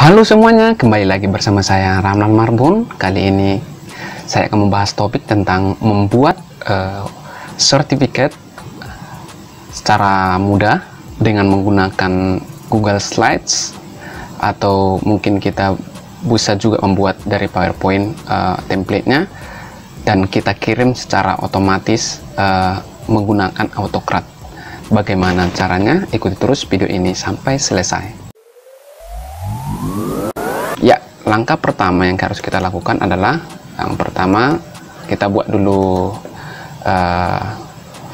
Halo semuanya, kembali lagi bersama saya Ramlan Marbun. Kali ini saya akan membahas topik tentang membuat sertifikat secara mudah dengan menggunakan Google Slides, atau mungkin kita bisa juga membuat dari PowerPoint template-nya dan kita kirim secara otomatis menggunakan AutoCAD. Bagaimana caranya? Ikuti terus video ini sampai selesai. Ya, langkah pertama yang harus kita lakukan adalah yang pertama kita buat dulu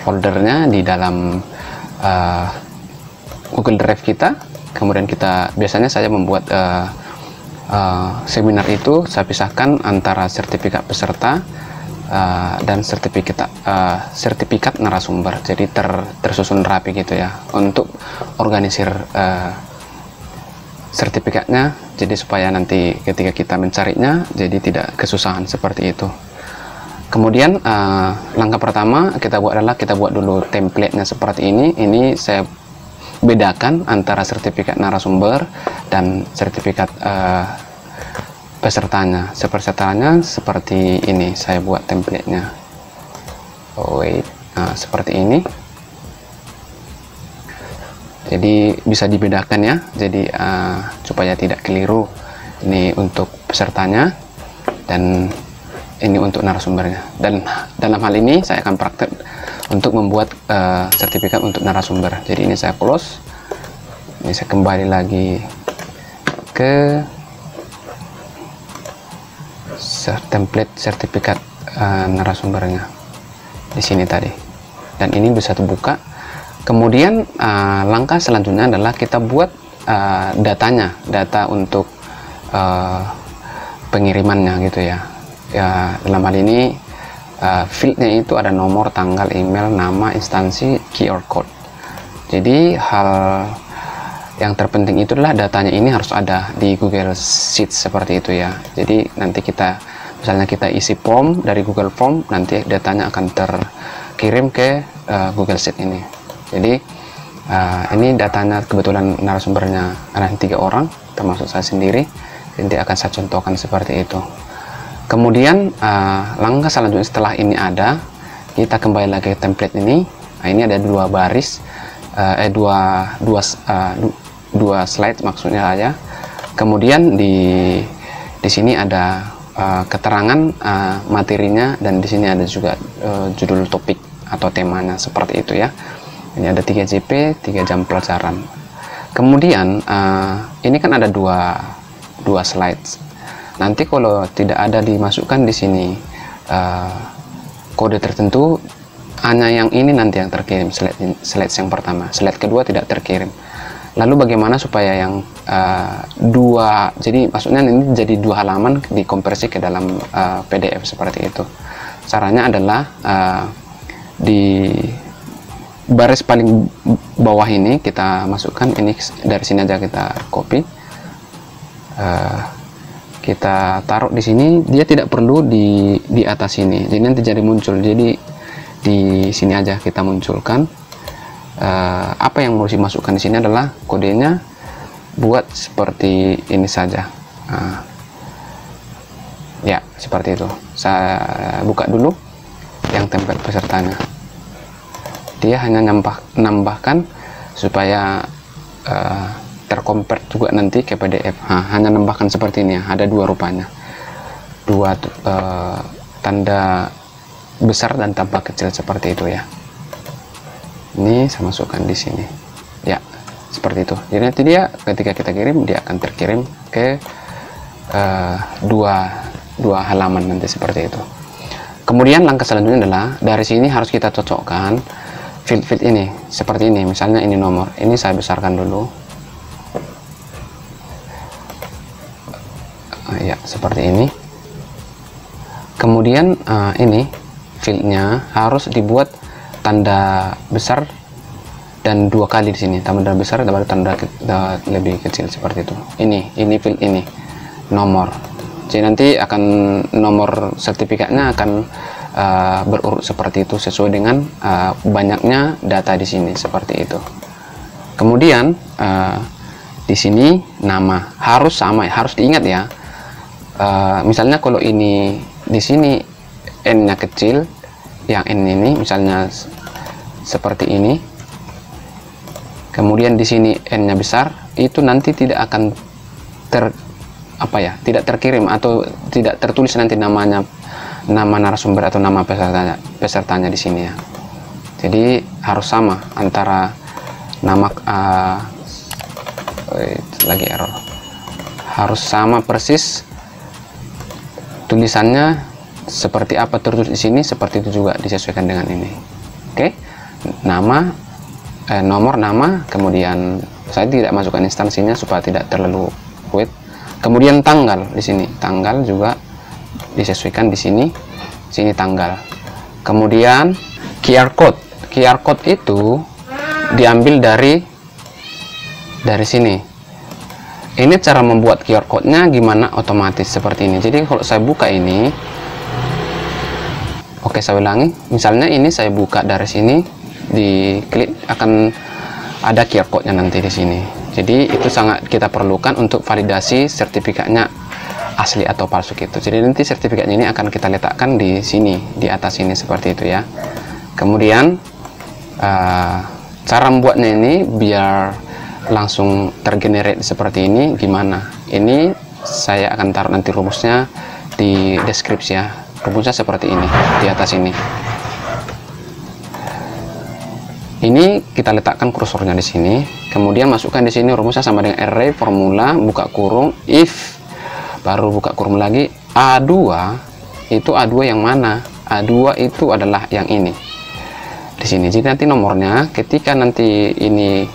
foldernya di dalam Google Drive kita. Kemudian kita biasanya saya membuat seminar itu saya pisahkan antara sertifikat peserta dan sertifikat narasumber. Jadi tersusun rapi gitu ya untuk organisir sertifikatnya, jadi supaya nanti ketika kita mencarinya jadi tidak kesusahan seperti itu. Kemudian langkah pertama kita buat adalah kita buat dulu template-nya seperti ini. Ini saya bedakan antara sertifikat narasumber dan sertifikat pesertanya. Pesertanya seperti ini, saya buat template-nya. Seperti ini. Jadi bisa dibedakan ya, jadi supaya tidak keliru. Ini untuk pesertanya dan ini untuk narasumbernya. Dan dalam hal ini saya akan praktek untuk membuat sertifikat untuk narasumber. Jadi ini saya close. Ini saya kembali lagi ke template sertifikat narasumbernya di sini tadi. Dan ini bisa terbuka. Kemudian langkah selanjutnya adalah kita buat data untuk pengirimannya gitu ya. Dalam hal ini fieldnya itu ada nomor, tanggal, email, nama, instansi, QR code. Jadi hal yang terpenting itu adalah datanya ini harus ada di Google Sheets seperti itu ya. Jadi nanti misalnya kita isi form dari Google Form, nanti datanya akan terkirim ke Google Sheet ini. Jadi ini datanya, kebetulan narasumbernya ada 3 orang termasuk saya sendiri, jadi akan saya contohkan seperti itu. Kemudian langkah selanjutnya setelah ini ada, kita kembali lagi ke template ini. Nah, ini ada 2 baris, dua slide maksudnya ya. Kemudian di sini ada keterangan materinya, dan di sini ada juga judul topik atau temanya seperti itu ya. Ini ada 3 JP, 3 jam pelajaran. Kemudian ini kan ada dua slides. Nanti kalau tidak ada dimasukkan di sini kode tertentu, hanya yang ini nanti yang terkirim, slide yang pertama. Slide kedua tidak terkirim. Lalu bagaimana supaya yang jadi maksudnya ini jadi 2 halaman dikonversi ke dalam PDF seperti itu. Caranya adalah di baris paling bawah ini kita masukkan, ini dari sini aja kita copy, kita taruh di sini. Dia tidak perlu di atas sini, jadi nanti jadi muncul. Jadi di sini aja kita munculkan. Apa yang harus dimasukkan di sini adalah kodenya, buat seperti ini saja. Ya seperti itu. Saya buka dulu yang template pesertanya. Dia hanya nambahkan supaya terkonvert juga nanti ke PDF. Hanya nambahkan seperti ini ya. Ada 2 rupanya, 2 tanda besar dan tanda kecil seperti itu ya. Ini saya masukkan di sini ya, seperti itu. Jadi nanti dia ketika kita kirim, dia akan terkirim ke dua halaman nanti seperti itu. Kemudian langkah selanjutnya adalah dari sini harus kita cocokkan field ini seperti ini. Misalnya ini nomor, ini saya besarkan dulu ya seperti ini. Kemudian ini fieldnya harus dibuat tanda besar dan 2 kali di sini, tanda besar dan tanda lebih kecil seperti itu. Ini field ini nomor, jadi nanti akan nomor sertifikatnya akan berurut seperti itu sesuai dengan banyaknya data di sini seperti itu. Kemudian di sini nama harus sama, harus diingat ya. Misalnya kalau ini di sini n-nya kecil, yang n ini misalnya seperti ini, kemudian di sini n-nya besar, itu nanti tidak akan tidak terkirim atau tidak tertulis nanti nama narasumber atau nama pesertanya di sini ya. Jadi harus sama antara nama lagi error, harus sama persis tulisannya seperti apa tertulis di sini, seperti itu juga disesuaikan dengan ini. Oke, nama nomor nama, kemudian saya tidak masukkan instansinya supaya tidak terlalu rumit. Kemudian tanggal di sini, tanggal juga disesuaikan di sini tanggal. Kemudian QR code itu diambil dari sini. Ini cara membuat QR code-nya gimana, otomatis seperti ini. Jadi kalau saya buka ini, oke, saya ulangi, misalnya ini saya buka dari sini, diklik akan ada QR code-nya nanti di sini. Jadi itu sangat kita perlukan untuk validasi sertifikatnya asli atau palsu gitu. Jadi nanti sertifikatnya ini akan kita letakkan di sini, di atas ini seperti itu ya. Kemudian cara membuatnya ini biar langsung tergenerate seperti ini gimana? Ini saya akan taruh nanti rumusnya di deskripsi ya. Rumusnya seperti ini di atas ini. Ini kita letakkan kursornya di sini. Kemudian masukkan di sini rumusnya sama dengan array formula buka kurung if, baru buka kurung lagi A2. Itu A2 yang mana? A2 itu adalah yang ini. Di sini. Jadi nanti nomornya ketika nanti ini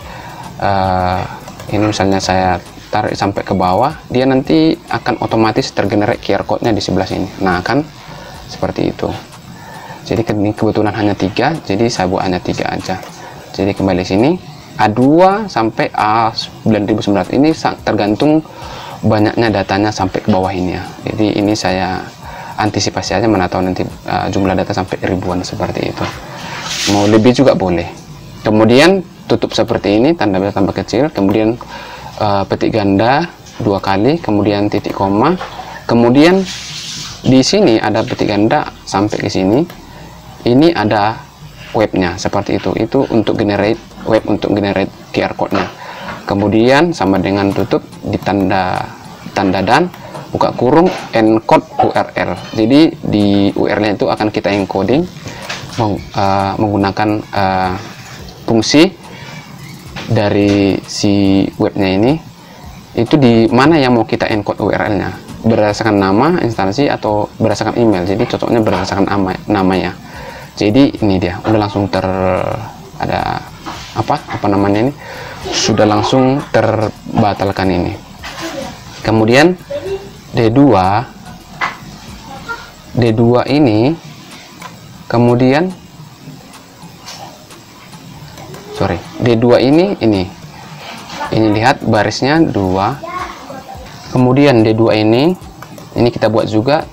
misalnya saya tarik sampai ke bawah, dia nanti akan otomatis tergenerate QR code-nya di sebelah sini. Nah, kan seperti itu. Jadi ini kebetulan hanya 3, jadi saya buat hanya 3 aja. Jadi kembali sini A2 sampai A9900 ini tergantung banyaknya datanya sampai ke bawah ini ya. Jadi ini saya antisipasi aja, mana tahu nanti jumlah data sampai ribuan seperti itu. Mau lebih juga boleh. Kemudian tutup seperti ini, tanda besar tambah kecil, kemudian petik ganda 2 kali, kemudian titik koma, kemudian di sini ada petik ganda sampai ke sini. Ini ada webnya seperti itu untuk generate web, untuk generate QR code-nya. Kemudian sama dengan tutup di tanda dan buka kurung encode URL. Jadi di URL itu akan kita encoding menggunakan fungsi dari si webnya ini. Itu di mana yang mau kita encode URL-nya, berdasarkan nama instansi atau berdasarkan email. Jadi cocoknya berdasarkan nama ya. Jadi ini dia udah langsung ada apa namanya ini, sudah langsung terbatalkan ini. Kemudian D2 ini, kemudian D2 ini lihat barisnya 2. Kemudian D2 ini kita buat juga,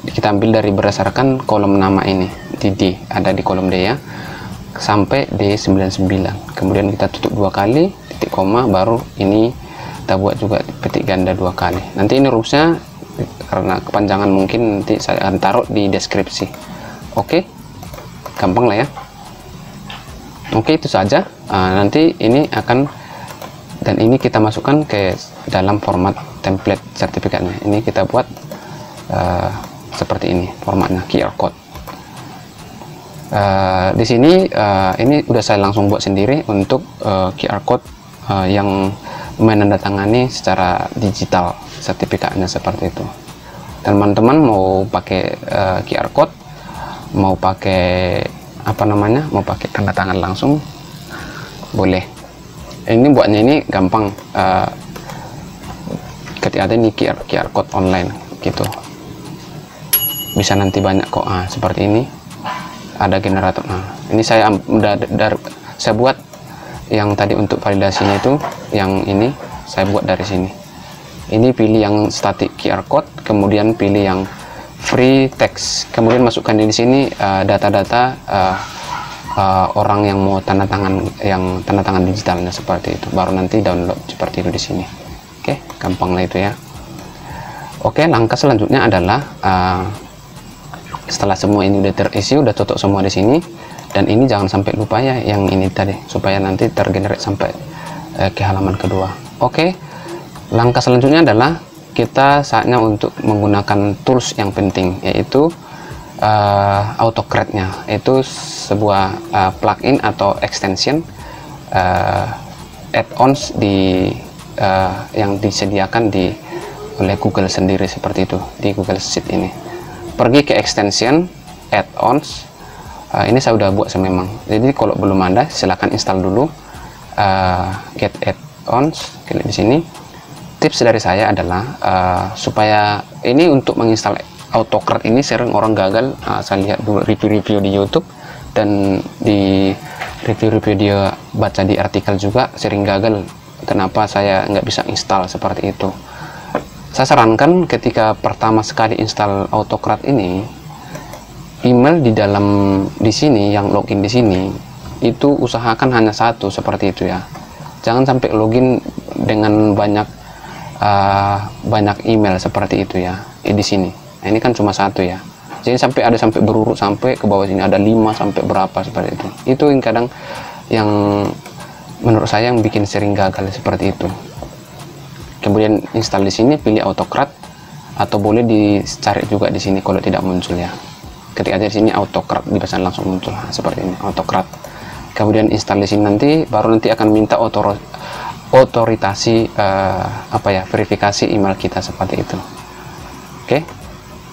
kita ambil dari berdasarkan kolom nama ini di D, ada di kolom D ya, sampai D99. Kemudian kita tutup 2 kali, titik koma, baru ini kita buat juga petik ganda 2 kali. Nanti ini rumusnya karena kepanjangan mungkin nanti saya akan taruh di deskripsi. Oke, gampang lah ya. Oke, itu saja. Nanti ini akan, dan ini kita masukkan ke dalam format template sertifikatnya. Ini kita buat seperti ini formatnya, QR code. Di sini ini udah saya langsung buat sendiri untuk QR code yang menandatangani secara digital sertifikatnya seperti itu. Teman-teman mau pakai QR code, mau pakai mau pakai tanda tangan langsung boleh. Ini buatnya ini gampang, ketika ada ini QR code online gitu, bisa nanti banyak kok. Seperti ini ada generator. Ini saya saya buat yang tadi untuk validasinya itu, yang ini saya buat dari sini. Ini pilih yang static QR code, kemudian pilih yang free text, kemudian masukkan di sini data-data orang yang mau tanda tangan digitalnya seperti itu, baru nanti download seperti itu di sini. Oke, gampang lah itu ya. Oke, langkah selanjutnya adalah setelah semua ini udah terisi, udah cocok semua di sini, dan ini jangan sampai lupa ya yang ini tadi, supaya nanti tergenerate sampai ke halaman kedua. Oke, langkah selanjutnya adalah kita saatnya untuk menggunakan tools yang penting, yaitu AutoCred-nya. Itu sebuah plugin atau extension add-ons yang disediakan oleh Google sendiri seperti itu di Google Sheet ini. Pergi ke extension add-ons, ini saya udah buat memang. Jadi kalau belum ada silahkan install dulu. Get add-ons, klik di sini. Tips dari saya adalah supaya ini untuk menginstal AutoCred ini sering orang gagal. Saya lihat dulu review-review di YouTube dan di review-review dia baca di artikel juga sering gagal. Kenapa saya nggak bisa install seperti itu? Saya sarankan ketika pertama sekali install AutoCred ini, email di sini yang login di sini itu usahakan hanya satu seperti itu ya. Jangan sampai login dengan banyak email seperti itu ya di sini. Nah, ini kan cuma satu ya. Jadi sampai berurut sampai ke bawah sini ada 5 sampai berapa seperti itu. Itu yang kadang yang menurut saya yang bikin sering gagal seperti itu. Kemudian install di sini, pilih AutoCred, atau boleh dicari juga di sini kalau tidak muncul ya. Ketik aja di sini AutoCred, bisa langsung muncul seperti ini AutoCred. Kemudian install di sini, baru nanti akan minta otorisasi verifikasi email kita seperti itu. Oke,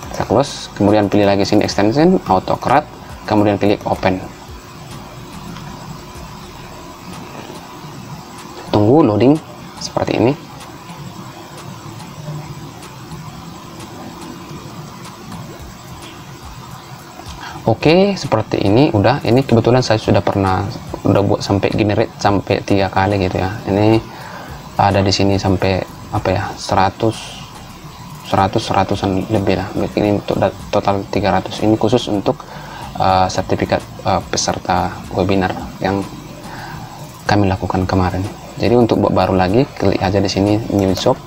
saya close. Kemudian pilih lagi sini extension AutoCred, kemudian klik open. Tunggu loading seperti ini. Oke, seperti ini udah. Ini kebetulan saya udah buat sampai generate sampai 3 kali gitu ya. Ini ada di sini sampai 100-100an lebih lah. Ini untuk total 300. Ini khusus untuk sertifikat peserta webinar yang kami lakukan kemarin. Jadi untuk buat baru lagi, klik aja di sini new job,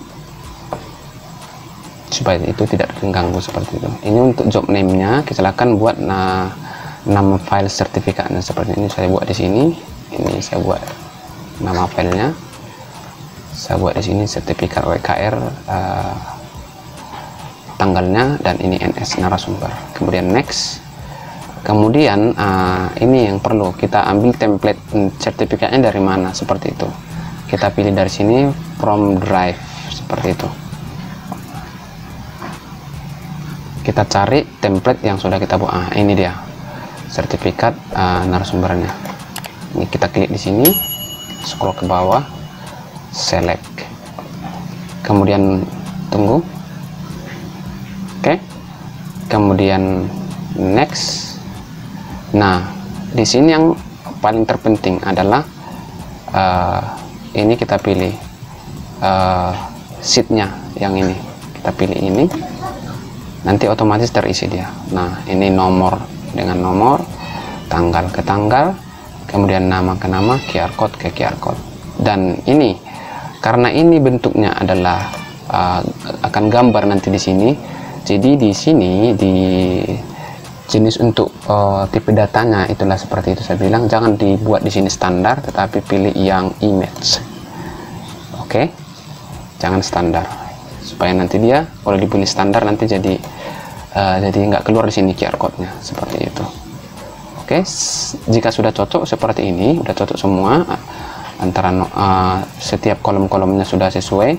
supaya itu tidak terganggu seperti itu. Ini untuk job name-nya, silakan buat nama file sertifikatnya seperti ini. Saya buat di sini. Ini saya buat nama filenya. Saya buat di sini sertifikat WKR, tanggalnya, dan ini NS narasumber. Kemudian next. Kemudian ini yang perlu kita ambil template sertifikatnya dari mana seperti itu. Kita pilih dari sini from drive seperti itu. Kita cari template yang sudah kita buat. Ini dia sertifikat narasumbernya. Ini kita klik di sini, scroll ke bawah, select, kemudian tunggu. Oke, kemudian next. Nah, di sini yang paling terpenting adalah ini kita pilih sheetnya yang ini. Kita pilih ini. Nanti otomatis terisi dia. Nah, ini nomor dengan nomor, tanggal ke tanggal, kemudian nama ke nama, QR code ke QR code. Dan ini karena ini bentuknya adalah akan gambar nanti di sini. Jadi di sini di jenis untuk tipe datanya itulah seperti itu saya bilang, jangan dibuat di sini standar, tetapi pilih yang image. Oke, jangan standar, supaya nanti dia kalau dipilih standar nanti jadi nggak keluar di sini QR code-nya seperti itu. Oke, jika sudah cocok seperti ini, udah cocok semua, antara setiap kolom-kolomnya sudah sesuai,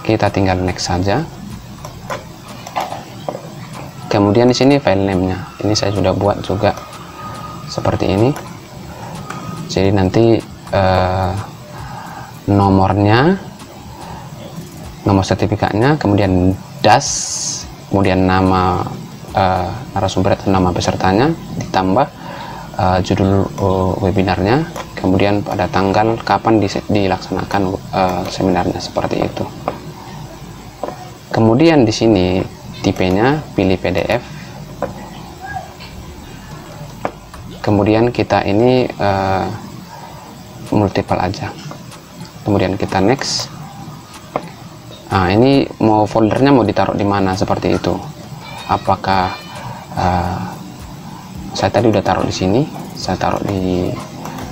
kita tinggal next saja. Kemudian di sini file name-nya, ini saya sudah buat juga seperti ini. Jadi nanti nomornya, nomor sertifikatnya, kemudian das, kemudian nama narasumber atau nama pesertanya, ditambah judul webinarnya, kemudian pada tanggal kapan dilaksanakan seminarnya seperti itu. Kemudian di sini tipenya pilih PDF, kemudian kita ini multiple aja, kemudian kita next. Nah, ini mau foldernya mau ditaruh di mana seperti itu. Apakah saya tadi udah taruh di sini, saya taruh di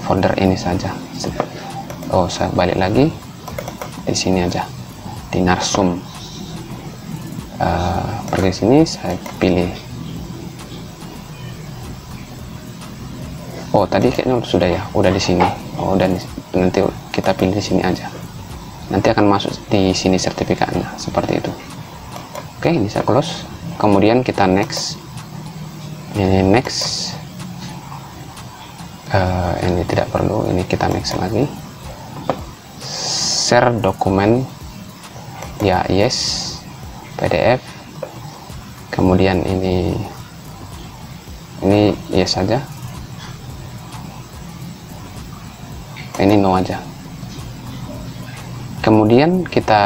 folder ini saja. Oh, saya balik lagi di sini aja, di narsum. Pergi sini, saya pilih. Oh, tadi kayaknya sudah ya, udah di sini. Oh, dan nanti kita pilih di sini aja. Nanti akan masuk di sini sertifikatnya seperti itu. Oke, ini saya close. Kemudian kita next. Ini next. Ini tidak perlu. Ini kita next lagi. Share dokumen. Ya, yes. PDF. Kemudian ini yes saja. Ini no aja. Kemudian kita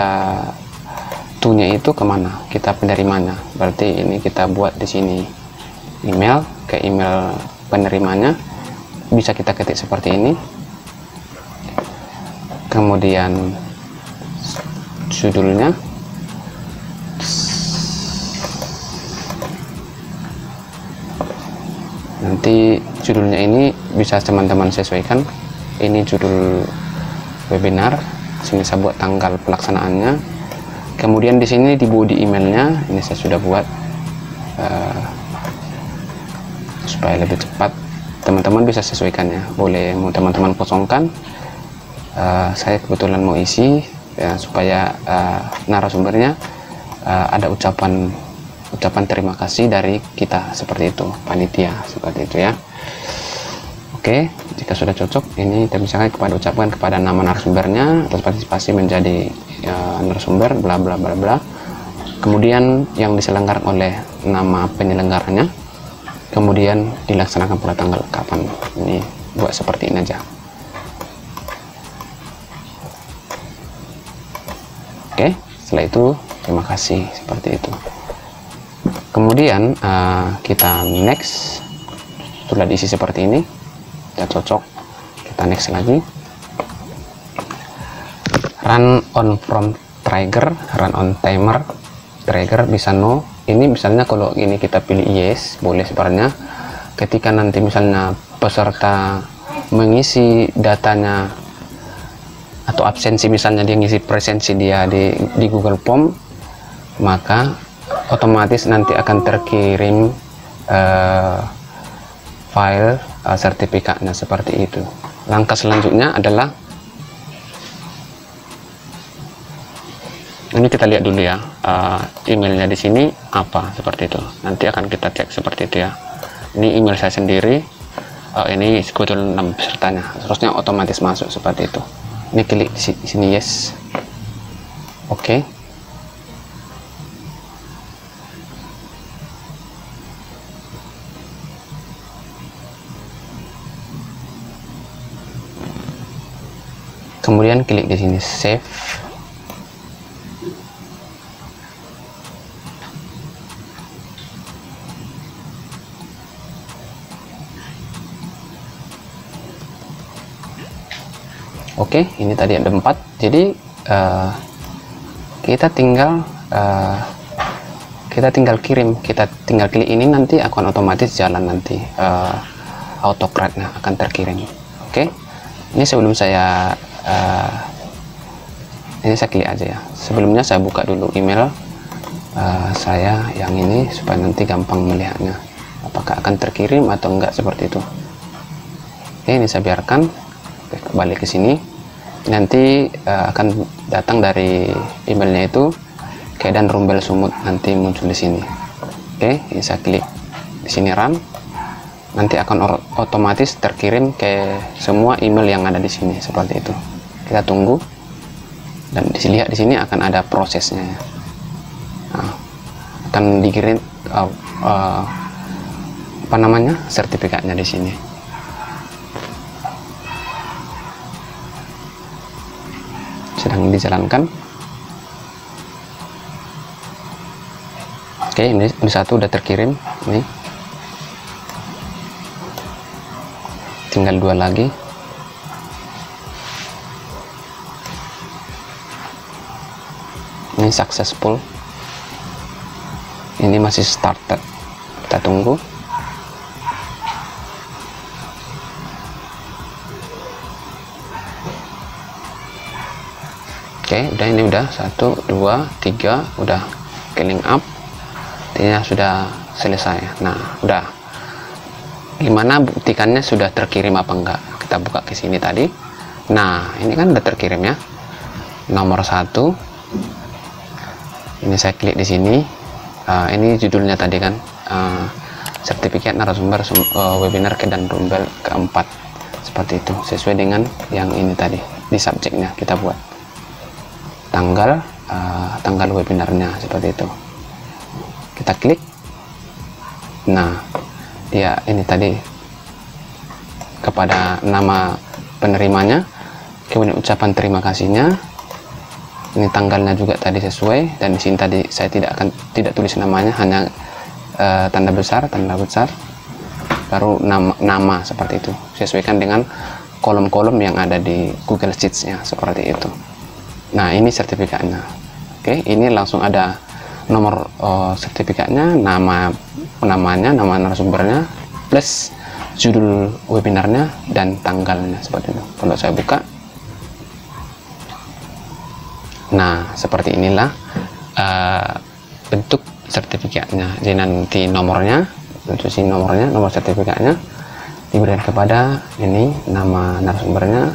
to-nya itu kemana, kita penerimanya. Berarti ini kita buat di sini email, ke email penerimanya bisa kita ketik seperti ini. Kemudian judulnya nanti judulnya ini bisa teman-teman sesuaikan. Ini judul webinar. Sini saya buat tanggal pelaksanaannya. Kemudian di sini di body emailnya ini saya sudah buat supaya lebih cepat. Teman-teman bisa sesuaikannya. Boleh mau teman-teman kosongkan. Saya kebetulan mau isi ya, supaya narasumbernya ada ucapan terima kasih dari kita seperti itu, panitia seperti itu ya. Oke, jika sudah cocok, ini misalkan ucapkan kepada nama narasumbernya atas partisipasi menjadi narasumber bla bla bla bla. Kemudian yang diselenggarakan oleh nama penyelenggaranya, kemudian dilaksanakan pada tanggal kapan. Ini buat seperti ini aja. Oke, setelah itu terima kasih seperti itu. Kemudian kita next. Setelah diisi seperti ini, tidak cocok, kita next lagi. Run on from trigger, run on timer, trigger bisa no. Ini misalnya kalau ini kita pilih yes, boleh sebenarnya. Ketika nanti misalnya peserta mengisi datanya atau absensi, misalnya dia ngisi presensi dia di Google Form, maka otomatis nanti akan terkirim file sertifikatnya seperti itu. Langkah selanjutnya adalah ini kita lihat dulu ya, emailnya di sini apa seperti itu. Nanti akan kita cek seperti itu ya. Ini email saya sendiri. Ini kebetulan 6 pesertanya, harusnya otomatis masuk seperti itu. Ini klik di sini yes. Oke. Kemudian klik di sini save. Oke, ini tadi ada 4. Jadi kita tinggal kirim, kita tinggal klik ini, nanti akan otomatis jalan, nanti autocrat-nya akan terkirim. Oke, ini sebelum saya ini saya klik aja ya. Sebelumnya saya buka dulu email saya yang ini supaya nanti gampang melihatnya apakah akan terkirim atau enggak seperti itu. Oke, ini saya biarkan. Oke, kembali ke sini. Nanti akan datang dari emailnya itu Kedan Rumbel Sumut, nanti muncul di sini. Oke, ini saya klik di sini run. Nanti akan otomatis terkirim ke semua email yang ada di sini seperti itu. Kita tunggu dan dilihat di sini akan ada prosesnya. Nah, akan dikirim apa namanya, sertifikatnya di sini. Sedang dijalankan. Oke, ini satu udah terkirim ini. tinggal 2 lagi. Ini successful, ini masih started, kita tunggu. Oke, udah, ini udah 1 2 3 udah scaling up, artinya sudah selesai. Nah, udah. Gimana buktikannya sudah terkirim apa enggak? Kita buka ke sini tadi. Nah, ini kan udah terkirim ya. Nomor 1. Ini saya klik di sini. Ini judulnya tadi kan, sertifikat narasumber webinar dan Rumble keempat, seperti itu, sesuai dengan yang ini tadi. Di subjeknya kita buat tanggal webinarnya, seperti itu. Kita klik. Nah, ya ini tadi kepada nama penerimanya, kemudian ucapan terima kasihnya. Ini tanggalnya juga tadi sesuai, dan di sini tadi saya tidak tulis namanya, hanya tanda besar, baru nama seperti itu. Sesuaikan dengan kolom-kolom yang ada di Google Sheets-nya, seperti itu. Nah, ini sertifikatnya. Oke, ini langsung ada nomor sertifikatnya, namanya, nama narasumbernya, plus judul webinarnya dan tanggalnya, seperti itu. Kalau saya buka, nah seperti inilah bentuk sertifikatnya. Jadi nanti nomornya, nomor sertifikatnya diberikan kepada ini, nama narasumbernya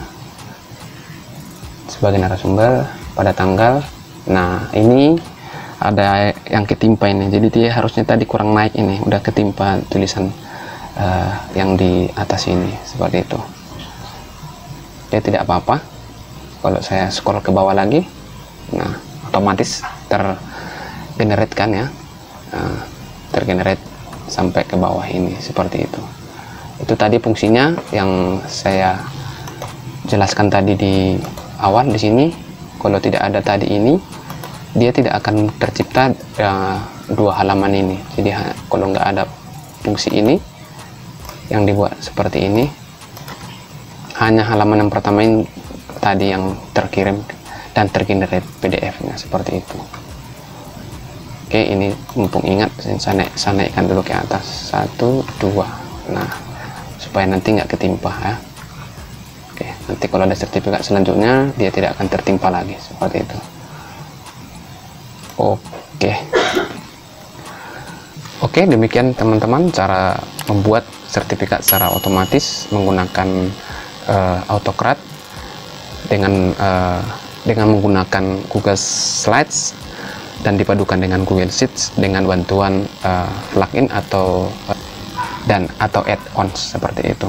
sebagai narasumber pada tanggal. Nah, ini ada yang ketimpa ini, jadi dia harusnya tadi kurang naik, ini udah ketimpa tulisan yang di atas ini, seperti itu. Dia tidak apa-apa. Kalau saya scroll ke bawah lagi, nah otomatis tergenerate kan ya, tergenerate sampai ke bawah ini, seperti itu. Itu tadi fungsinya yang saya jelaskan tadi di awal. Di sini kalau tidak ada tadi ini, dia tidak akan tercipta 2 halaman ini. Jadi kalau nggak ada fungsi ini yang dibuat seperti ini, hanya halaman yang pertama ini tadi yang terkirim dan tergenerate PDF-nya, seperti itu. Oke, ini mumpung ingat, saya naikkan dulu ke atas 1 2. Nah, supaya nanti nggak ketimpa ya. Oke, nanti kalau ada sertifikat selanjutnya dia tidak akan tertimpa lagi, seperti itu. Oke, demikian teman-teman cara membuat sertifikat secara otomatis menggunakan AutoCAD dengan menggunakan Google Slides dan dipadukan dengan Google Sheets dengan bantuan plugin atau add-ons, seperti itu.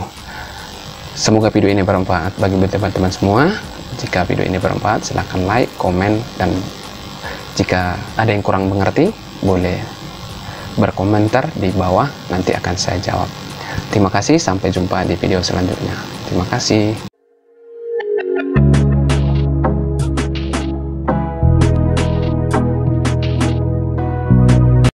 Semoga video ini bermanfaat bagi teman-teman semua. Jika video ini bermanfaat, silahkan like, komen, dan jika ada yang kurang mengerti, boleh berkomentar di bawah, nanti akan saya jawab. Terima kasih, sampai jumpa di video selanjutnya. Terima kasih.